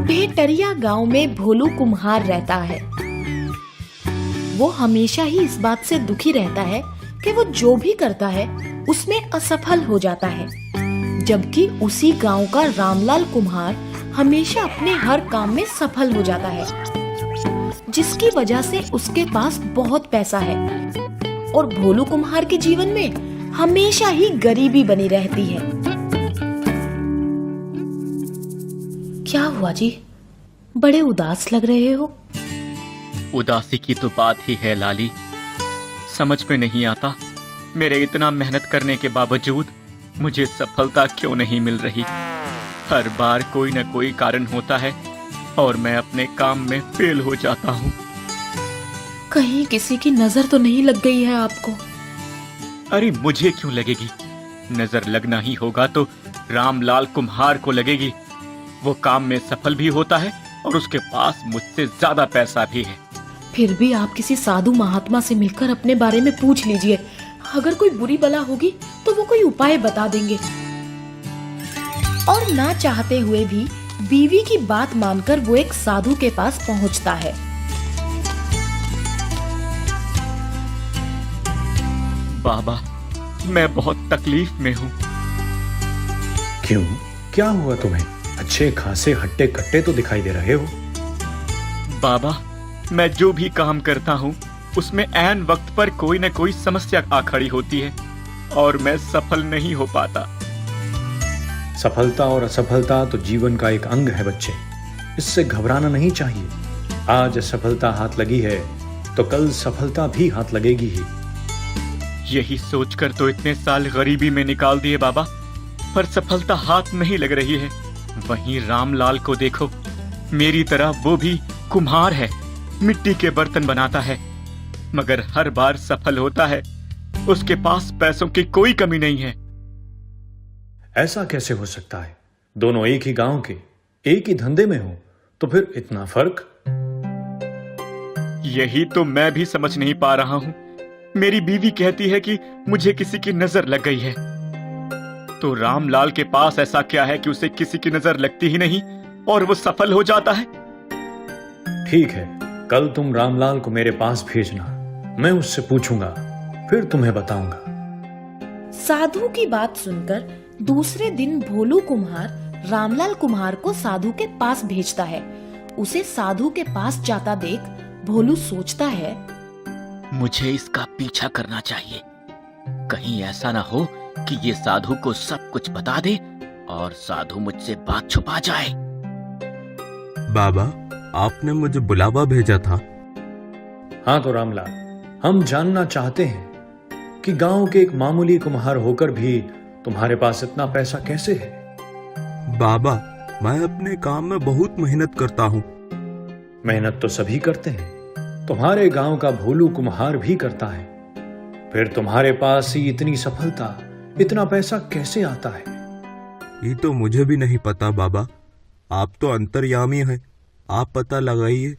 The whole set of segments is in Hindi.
भेटरिया गांव में भोलू कुम्हार रहता है। वो हमेशा ही इस बात से दुखी रहता है कि वो जो भी करता है उसमें असफल हो जाता है, जबकि उसी गांव का रामलाल कुम्हार हमेशा अपने हर काम में सफल हो जाता है, जिसकी वजह से उसके पास बहुत पैसा है और भोलू कुम्हार के जीवन में हमेशा ही गरीबी बनी रहती है। क्या हुआ जी, बड़े उदास लग रहे हो? उदासी की तो बात ही है लाली। समझ में नहीं आता मेरे इतना मेहनत करने के बावजूद मुझे सफलता क्यों नहीं मिल रही। हर बार कोई न कोई कारण होता है और मैं अपने काम में फेल हो जाता हूँ। कहीं किसी की नजर तो नहीं लग गई है आपको? अरे मुझे क्यों लगेगी? नजर लगना ही होगा तो रामलाल कुम्हार को लगेगी। वो काम में सफल भी होता है और उसके पास मुझसे ज्यादा पैसा भी है। फिर भी आप किसी साधु महात्मा से मिलकर अपने बारे में पूछ लीजिए। अगर कोई बुरी बला होगी तो वो कोई उपाय बता देंगे। और ना चाहते हुए भी बीवी की बात मानकर वो एक साधु के पास पहुंचता है। बाबा, मैं बहुत तकलीफ में हूँ। क्यों, क्या हुआ तुम्हें? अच्छे खासे हट्टे कट्टे तो दिखाई दे रहे हो। बाबा, मैं जो भी काम करता हूँ उसमें ऐन वक्त पर कोई न कोई समस्या आ खड़ी होती है और मैं सफल नहीं हो पाता। सफलता और असफलता तो जीवन का एक अंग है बच्चे, इससे घबराना नहीं चाहिए। आज असफलता हाथ लगी है तो कल सफलता भी हाथ लगेगी ही। यही सोचकर तो इतने साल गरीबी में निकाल दिए बाबा, पर सफलता हाथ नहीं लग रही है। वहीं रामलाल को देखो, मेरी तरह वो भी कुम्हार है, मिट्टी के बर्तन बनाता है, मगर हर बार सफल होता है। उसके पास पैसों की कोई कमी नहीं है। ऐसा कैसे हो सकता है? दोनों एक ही गांव के, एक ही धंधे में हो, तो फिर इतना फर्क? यही तो मैं भी समझ नहीं पा रहा हूँ। मेरी बीवी कहती है कि मुझे किसी की नजर लग गई है, तो रामलाल के पास ऐसा क्या है कि उसे किसी की नजर लगती ही नहीं और वो सफल हो जाता है? ठीक है, कल तुम रामलाल को मेरे पास भेजना, मैं उससे पूछूंगा, फिर तुम्हें बताऊंगा। साधु की बात सुनकर दूसरे दिन भोलू कुम्हार रामलाल कुम्हार को साधु के पास भेजता है। उसे साधु के पास जाता देख भोलू सोचता है, मुझे इसका पीछा करना चाहिए। कहीं ऐसा ना हो कि ये साधु को सब कुछ बता दे और साधु मुझसे बात छुपा जाए। बाबा, आपने मुझे बुलावा भेजा था। हाँ तो रामलाल, हम जानना चाहते हैं कि गांव के एक मामूली कुम्हार होकर भी तुम्हारे पास इतना पैसा कैसे है? बाबा, मैं अपने काम में बहुत मेहनत करता हूँ। मेहनत तो सभी करते हैं, तुम्हारे गांव का भोलू कुम्हार भी करता है, फिर तुम्हारे पास ही इतनी सफलता, इतना पैसा कैसे आता है? ये तो मुझे भी नहीं पता बाबा, आप तो अंतर्यामी हैं। आप पता लगाइए,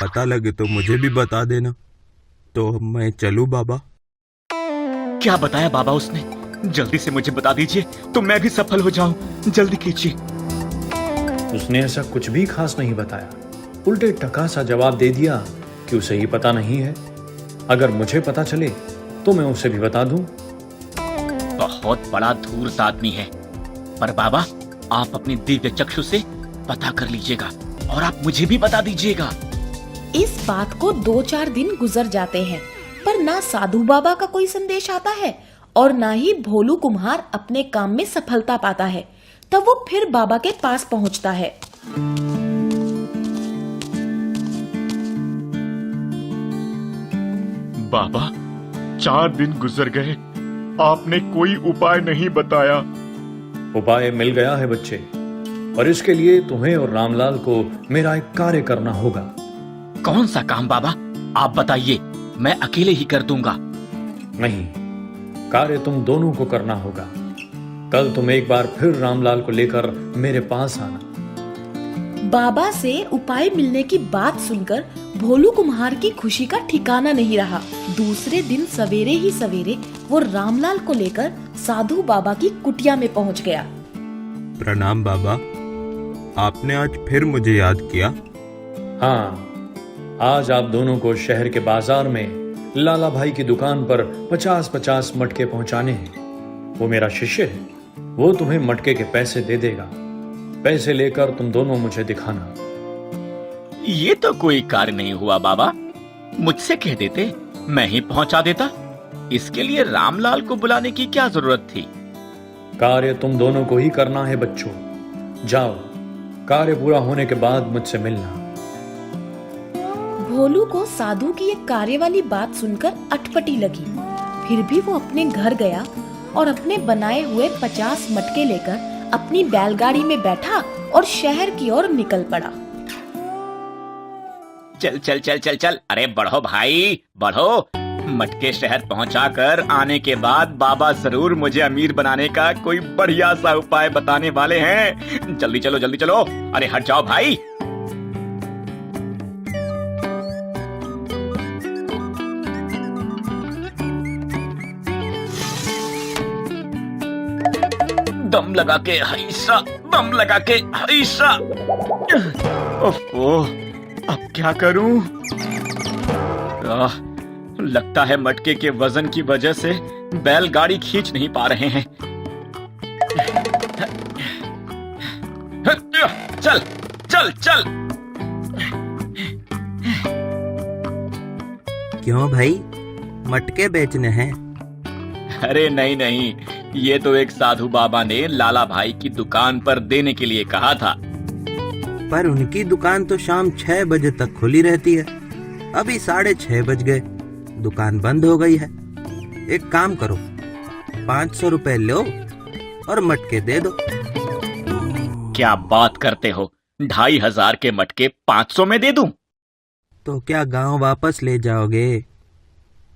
पता लगे तो मुझे भी बता देना। तो मैं चलूं बाबा? क्या बताया बाबा उसने? जल्दी से मुझे बता दीजिए तो मैं भी सफल हो जाऊं। जल्दी कीजिए। उसने ऐसा कुछ भी खास नहीं बताया, उल्टे टका सा जवाब दे दिया कि उसे ही पता नहीं है। अगर मुझे पता चले तो मैं उसे भी बता दूं। बहुत बड़ा धूर्त आदमी है, पर बाबा आप अपनी दिव्य चक्षु से पता कर लीजिएगा और आप मुझे भी बता दीजिएगा। इस बात को 2-4 दिन गुजर जाते हैं, पर ना साधु बाबा का कोई संदेश आता है और ना ही भोलू कुम्हार अपने काम में सफलता पाता है। तब वो फिर बाबा के पास पहुंचता है। बाबा, 4 दिन गुजर गए, आपने कोई उपाय नहीं बताया। उपाय मिल गया है बच्चे, और इसके लिए तुम्हें और रामलाल को मेरा एक कार्य करना होगा। कौन सा काम बाबा? आप बताइए, मैं अकेले ही कर दूंगा। नहीं, कार्य तुम दोनों को करना होगा। कल तुम एक बार फिर रामलाल को लेकर मेरे पास आना। बाबा से उपाय मिलने की बात सुनकर भोलू कुम्हार की खुशी का ठिकाना नहीं रहा। दूसरे दिन सवेरे ही सवेरे वो रामलाल को लेकर साधु बाबा की कुटिया में पहुंच गया। प्रणाम बाबा, आपने आज फिर मुझे याद किया। हाँ, आज आप दोनों को शहर के बाजार में लाला भाई की दुकान पर 50-50 मटके पहुंचाने हैं। वो मेरा शिष्य है, वो तुम्हें मटके के पैसे दे देगा। पैसे लेकर तुम दोनों मुझे दिखाना। ये तो कोई कार्य नहीं हुआ बाबा, मुझसे कह देते, मैं ही पहुंचा देता। इसके लिए रामलाल को बुलाने की क्या जरूरत थी? कार्य तुम दोनों को ही करना है बच्चों। जाओ, कार्य पूरा होने के बाद मुझसे मिलना। भोलू को साधु की एक कार्य वाली बात सुनकर अटपटी लगी। फिर भी वो अपने घर गया और अपने बनाए हुए 50 मटके लेकर अपनी बैलगाड़ी में बैठा और शहर की ओर निकल पड़ा। चल चल चल चल चल, अरे बढ़ो भाई बढ़ो। मटके शहर पहुंचाकर आने के बाद बाबा जरूर मुझे अमीर बनाने का कोई बढ़िया सा उपाय बताने वाले हैं। जल्दी चलो जल्दी चलो, अरे हट जाओ भाई। दम लगा के हईसा, दम लगा के हईसा। ओफो, अब क्या करूं? लगता है मटके के वजन की वजह से बैलगाड़ी खींच नहीं पा रहे हैं। चल चल चल। क्यों भाई, मटके बेचने हैं? अरे नहीं नहीं, ये तो एक साधु बाबा ने लाला भाई की दुकान पर देने के लिए कहा था। पर उनकी दुकान तो शाम 6 बजे तक खुली रहती है। अभी 6:30 बज गए, दुकान बंद हो गई है। एक काम करो, 500 रुपए लो और मटके दे दो। क्या बात करते हो, 2500 के मटके 500 में दे दूं? तो क्या गांव वापस ले जाओगे?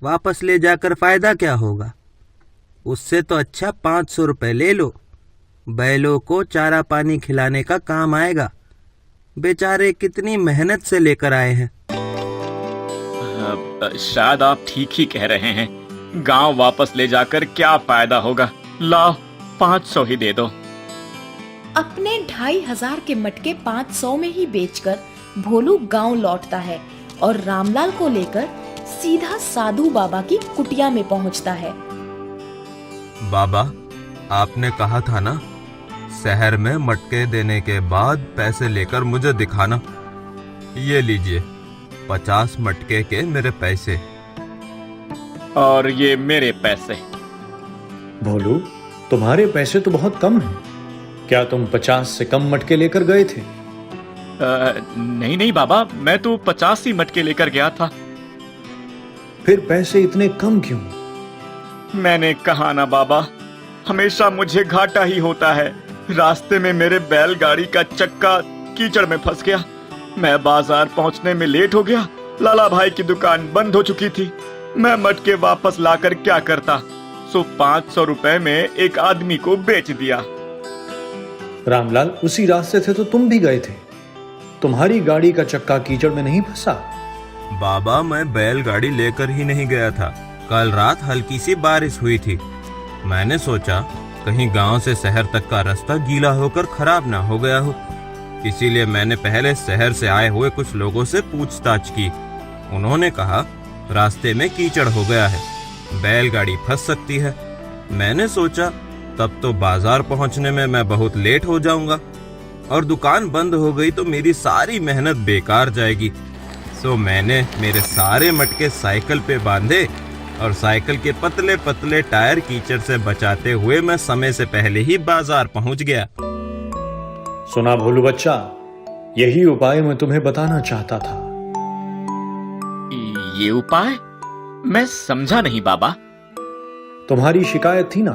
वापस ले जाकर फायदा क्या होगा? उससे तो अच्छा 500 रुपए ले लो। बैलों को चारा पानी खिलाने का काम आएगा। बेचारे कितनी मेहनत से लेकर आए हैं। शायद आप ठीक ही कह रहे हैं। गांव वापस ले जाकर क्या फायदा होगा? लाओ 500 ही दे दो। अपने 2500 के मटके 500 में ही बेचकर भोलू गांव लौटता है और रामलाल को लेकर सीधा साधु बाबा की कुटिया में पहुंचता है। बाबा, आपने कहा था ना, शहर में मटके देने के बाद पैसे लेकर मुझे दिखाना। ये लीजिए 50 मटके के मेरे पैसे। और ये मेरे पैसे। भोलू, तुम्हारे पैसे तो बहुत कम हैं। क्या तुम 50 से कम मटके लेकर गए थे? नहीं नहीं बाबा, मैं तो 50 ही मटके लेकर गया था। फिर पैसे इतने कम क्यों? मैंने कहा ना बाबा, हमेशा मुझे घाटा ही होता है। रास्ते में मेरे बैलगाड़ी का चक्का कीचड़ में फंस गया। मैं बाजार पहुंचने में लेट हो गया। लाला भाई की दुकान बंद हो चुकी थी। मैं मटके वापस लाकर क्या करता? सो 500 रुपए में एक आदमी को बेच दिया। रामलाल, उसी रास्ते से तो तुम भी गए थे। तुम्हारी गाड़ी का चक्का कीचड़ में नहीं फंसा? बाबा, मैं बैलगाड़ी लेकर ही नहीं गया था। कल रात हल्की सी बारिश हुई थी। मैंने सोचा कहीं गांव से शहर तक का रास्ता गीला होकर खराब ना हो गया हो, इसीलिए मैंने पहले शहर से आए हुए कुछ लोगों से पूछताछ की। उन्होंने कहा रास्ते में कीचड़ हो गया है, बैलगाड़ी फंस सकती है। मैंने सोचा तब तो बाजार पहुंचने में मैं बहुत लेट हो जाऊंगा और दुकान बंद हो गई तो मेरी सारी मेहनत बेकार जाएगी। तो मैंने मेरे सारे मटके साइकिल पे बांधे और साइकिल के पतले पतले टायर कीचड़ से बचाते हुए मैं समय से पहले ही बाजार पहुंच गया। सुना भोलू बच्चा, यही उपाय मैं तुम्हें बताना चाहता था। ये उपाय? मैं समझा नहीं बाबा। तुम्हारी शिकायत थी ना,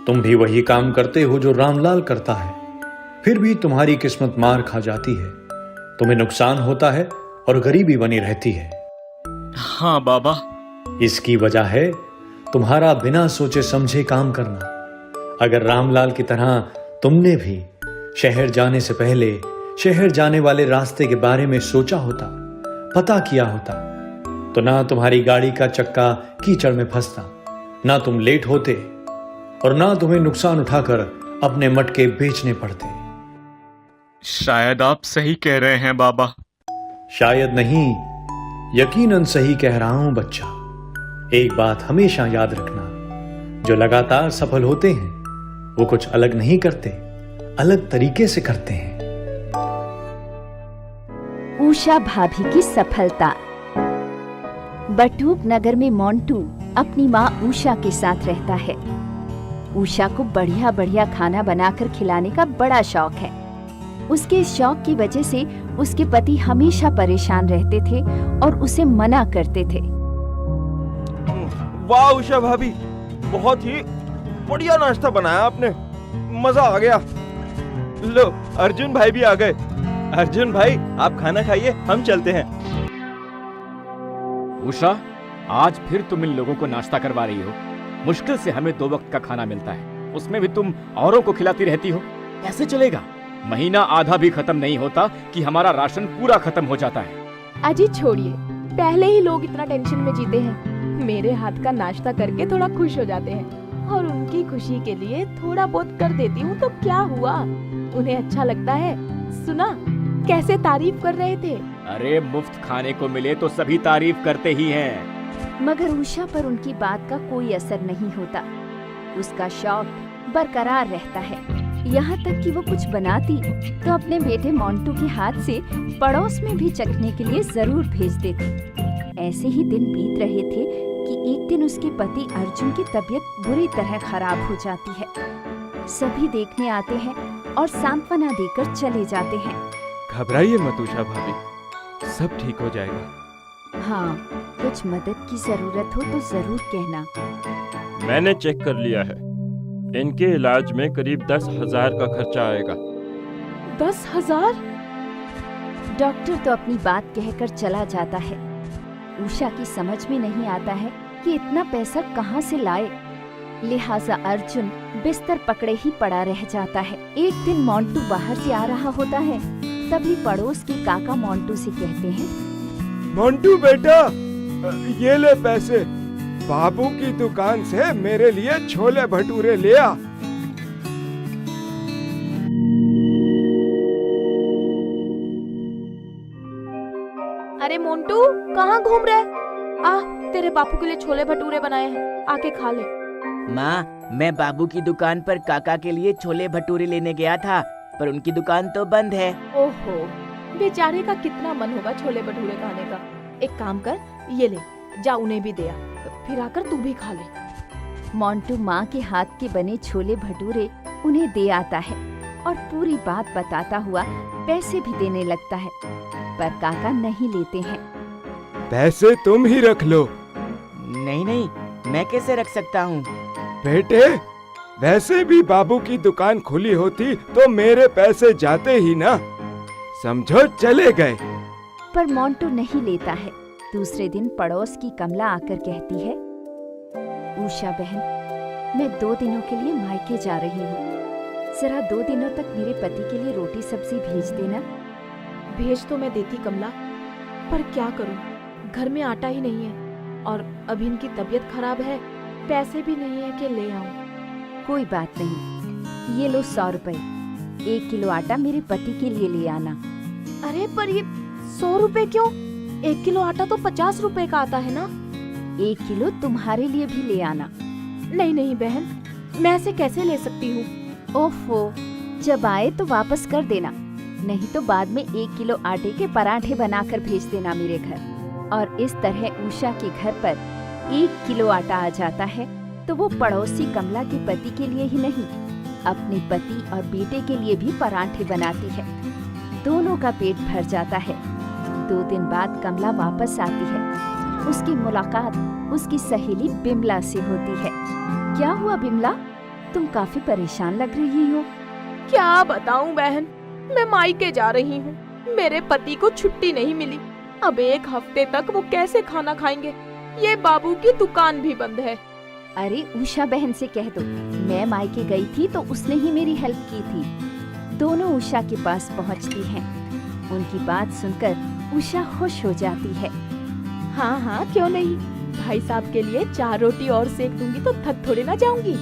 तुम भी वही काम करते हो जो रामलाल करता है, फिर भी तुम्हारी किस्मत मार खा जाती है। तुम्हें नुकसान होता है और गरीबी बनी रहती है। हाँ बाबा। इसकी वजह है तुम्हारा बिना सोचे समझे काम करना। अगर रामलाल की तरह तुमने भी शहर जाने से पहले शहर जाने वाले रास्ते के बारे में सोचा होता, पता किया होता, तो ना तुम्हारी गाड़ी का चक्का कीचड़ में फंसता, ना तुम लेट होते और ना तुम्हें नुकसान उठाकर अपने मटके बेचने पड़ते। शायद आप सही कह रहे हैं बाबा। शायद नहीं, यकीनन सही कह रहा हूं बच्चा। एक बात हमेशा याद रखना, जो लगातार सफल होते हैं वो कुछ अलग नहीं करते, अलग तरीके से करते हैं। उषा भाभी की सफलता। बटूक नगर में मोंटू अपनी माँ उषा के साथ रहता है। उषा को बढ़िया बढ़िया खाना बनाकर खिलाने का बड़ा शौक है। उसके इस शौक की वजह से उसके पति हमेशा परेशान रहते थे और उसे मना करते थे। वाह उषा भाभी, बहुत ही बढ़िया नाश्ता बनाया आपने, मजा आ गया। लो अर्जुन भाई भी आ गए। अर्जुन भाई आप खाना खाइए, हम चलते हैं। उषा, आज फिर तुम इन लोगों को नाश्ता करवा रही हो। मुश्किल से हमें 2 वक्त का खाना मिलता है, उसमें भी तुम औरों को खिलाती रहती हो। कैसे चलेगा? महीना आधा भी खत्म नहीं होता कि हमारा राशन पूरा खत्म हो जाता है। अजी छोड़िए, पहले ही लोग इतना टेंशन में जीते हैं। मेरे हाथ का नाश्ता करके थोड़ा खुश हो जाते हैं और उनकी खुशी के लिए थोड़ा बहुत कर देती हूँ तो क्या हुआ, उन्हें अच्छा लगता है। सुना कैसे तारीफ कर रहे थे। अरे मुफ्त खाने को मिले तो सभी तारीफ करते ही हैं। मगर उषा पर उनकी बात का कोई असर नहीं होता। उसका शौक बरकरार रहता है। यहाँ तक कि वो कुछ बनाती तो अपने बेटे मोंटू के हाथ से पड़ोस में भी चखने के लिए जरूर भेज देती। ऐसे ही दिन बीत रहे थे कि एक दिन उसके पति अर्जुन की तबीयत बुरी तरह खराब हो जाती है। सभी देखने आते हैं और सांत्वना देकर चले जाते हैं। घबराइए मत उषा भाभी, सब ठीक हो जाएगा। हाँ, कुछ मदद की जरूरत हो तो जरूर कहना। मैंने चेक कर लिया है, इनके इलाज में करीब 10,000 का खर्चा आएगा। 10,000? डॉक्टर तो अपनी बात कहकर चला जाता है। उषा की समझ में नहीं आता है कि इतना पैसा कहाँ से लाए। लिहाजा अर्जुन बिस्तर पकड़े ही पड़ा रह जाता है। एक दिन मोंटू बाहर से आ रहा होता है, तभी पड़ोस के काका मोंटू से कहते हैं, मोंटू बेटा, ये ले पैसे, बाबू की दुकान से मेरे लिए छोले भटूरे ले आ। अरे मोंटू, कहाँ घूम रहे? आ, तेरे बापू के लिए छोले भटूरे बनाए हैं, आके खा ले। माँ, मैं बाबू की दुकान पर काका के लिए छोले भटूरे लेने गया था, पर उनकी दुकान तो बंद है। ओहो, बेचारे का कितना मन होगा छोले भटूरे खाने का। एक काम कर, ये ले, जा उन्हें भी दे आ, फिर आकर तू भी खा ले। मोंटू माँ के हाथ के बने छोले भटूरे उन्हें दे आता है और पूरी बात बताता हुआ पैसे भी देने लगता है, पर काका नहीं लेते हैं। पैसे तुम ही रख लो। नहीं नहीं, मैं कैसे रख सकता हूँ? बेटे, वैसे भी बाबू की दुकान खुली होती तो मेरे पैसे जाते ही ना, समझो चले गए। पर मोंटू नहीं लेता है। दूसरे दिन पड़ोस की कमला आकर कहती है, उषा बहन, मैं 2 दिनों के लिए मायके जा रही हूँ। जरा 2 दिनों तक मेरे पति के लिए रोटी सब्जी भेज देना। भेज तो मैं देती कमला, पर क्या करूँ, घर में आटा ही नहीं है और अभी इनकी तबीयत खराब है, पैसे भी नहीं है कि ले आऊं। कोई बात नहीं, ये लो 100 रुपए। 1 किलो आटा मेरे पति के लिए ले आना। अरे पर ये 100 रुपए क्यों? 1 किलो आटा तो 50 रुपए का आता है ना। 1 किलो तुम्हारे लिए भी ले आना। नहीं नहीं बहन, मैं ऐसे कैसे ले सकती हूँ? ओफो, जब आए तो वापस कर देना, नहीं तो बाद में 1 किलो आटे के पराठे बनाकर भेज देना मेरे घर। और इस तरह उषा के घर पर 1 किलो आटा आ जाता है तो वो पड़ोसी कमला के पति के लिए ही नहीं, अपने पति और बेटे के लिए भी पराठे बनाती है। दोनों का पेट भर जाता है। 2 दिन बाद कमला वापस आती है। उसकी मुलाकात उसकी सहेली बिमला से होती है। क्या हुआ बिमला, तुम काफी परेशान लग रही हो। क्या बताऊं बहन, मैं मायके जा रही हूँ। मेरे पति को छुट्टी नहीं मिली। अब 1 हफ्ते तक वो कैसे खाना खाएंगे? ये बाबू की दुकान भी बंद है। अरे उषा बहन से कह दो, मैं मायके गई थी तो उसने ही मेरी हेल्प की थी। दोनों उषा के पास पहुँचती हैं। उनकी बात सुनकर उषा खुश हो जाती है। हाँ हाँ, क्यों नहीं, भाई साहब के लिए 4 रोटी और सेक दूंगी तो थक थोड़ी ना जाऊंगी।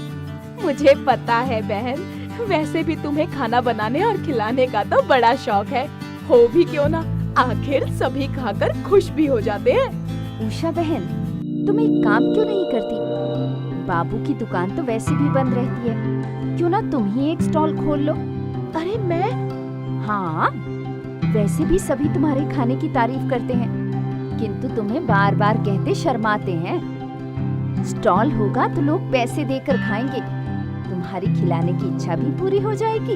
मुझे पता है बहन, वैसे भी तुम्हें खाना बनाने और खिलाने का तो बड़ा शौक है, हो भी क्यों ना, आखिर सभी खाकर खुश भी हो जाते हैं। उषा बहन, तुम एक काम क्यों नहीं करती? बाबू की दुकान तो वैसे भी बंद रहती है, क्यों ना तुम ही एक स्टॉल खोल लो? अरे मैं? हाँ, वैसे भी सभी तुम्हारे खाने की तारीफ करते हैं, किंतु तुम्हें बार बार कहते शर्माते हैं। स्टॉल होगा तो लोग पैसे देकर खाएंगे, तुम्हारी खिलाने की इच्छा भी पूरी हो जाएगी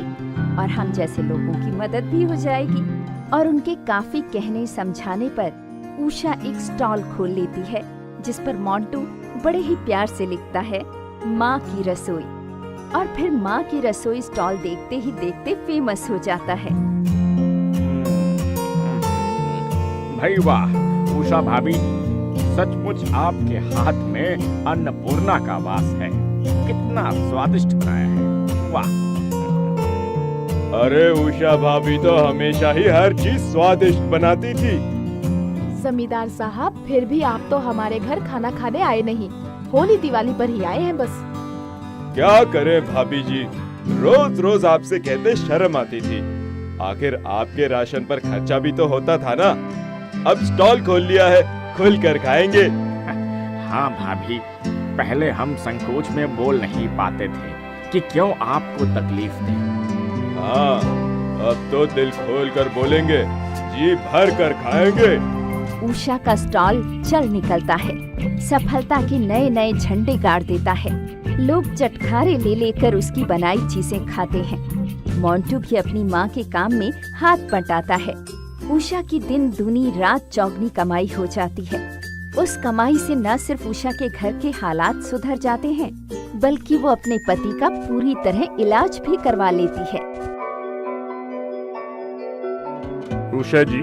और हम जैसे लोगों की मदद भी हो जाएगी। और उनके काफी कहने समझाने पर उषा एक स्टॉल खोल लेती है, जिस पर मोंटू बड़े ही प्यार से लिखता है, माँ की रसोई। और फिर माँ की रसोई स्टॉल देखते ही देखते फेमस हो जाता है। भाई वाह उषा भाभी, सचमुच आपके हाथ में अन्नपूर्णा का वास है। कितना स्वादिष्ट बनाया है, वाह। अरे उषा भाभी तो हमेशा ही हर चीज स्वादिष्ट बनाती थी। जमींदार साहब, फिर भी आप तो हमारे घर खाना खाने आए नहीं, होली दिवाली पर ही आए हैं बस। क्या करें भाभी जी, रोज रोज आपसे कहते शर्म आती थी। आखिर आपके राशन पर खर्चा भी तो होता था ना। अब स्टॉल खोल लिया है, खुल कर खाएंगे। हाँ भाभी, पहले हम संकोच में बोल नहीं पाते थे कि क्यों आपको तकलीफ दें। हाँ, अब तो दिल खोल कर बोलेंगे, जी भर कर खाएंगे। उषा का स्टॉल चल निकलता है, सफलता के नए नए झंडे गाड़ देता है। लोग चटखारे ले लेकर उसकी बनाई चीजें खाते हैं। मोंटू भी अपनी माँ के काम में हाथ बंटाता है। उषा की दिन दूनी रात चौगनी कमाई हो जाती है। उस कमाई से न सिर्फ उषा के घर के हालात सुधर जाते हैं, बल्कि वो अपने पति का पूरी तरह इलाज भी करवा लेती है। उषा जी,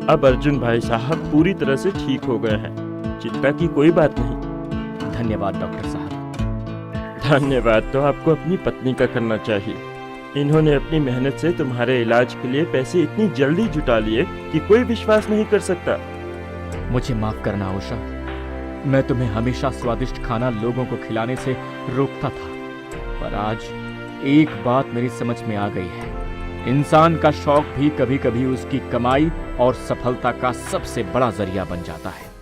अब अर्जुन भाई साहब पूरी तरह से ठीक हो गए हैं, चिंता की कोई बात नहीं। धन्यवाद डॉक्टर साहब। धन्यवाद तो आपको अपनी पत्नी का करना चाहिए। इन्होंने अपनी मेहनत से तुम्हारे इलाज के लिए पैसे इतनी जल्दी जुटा लिए कि कोई विश्वास नहीं कर सकता। मुझे माफ करना उषा, मैं तुम्हें हमेशा स्वादिष्ट खाना लोगों को खिलाने से रोकता था, पर आज एक बात मेरी समझ में आ गई है। इंसान का शौक भी कभी कभी उसकी कमाई और सफलता का सबसे बड़ा जरिया बन जाता है।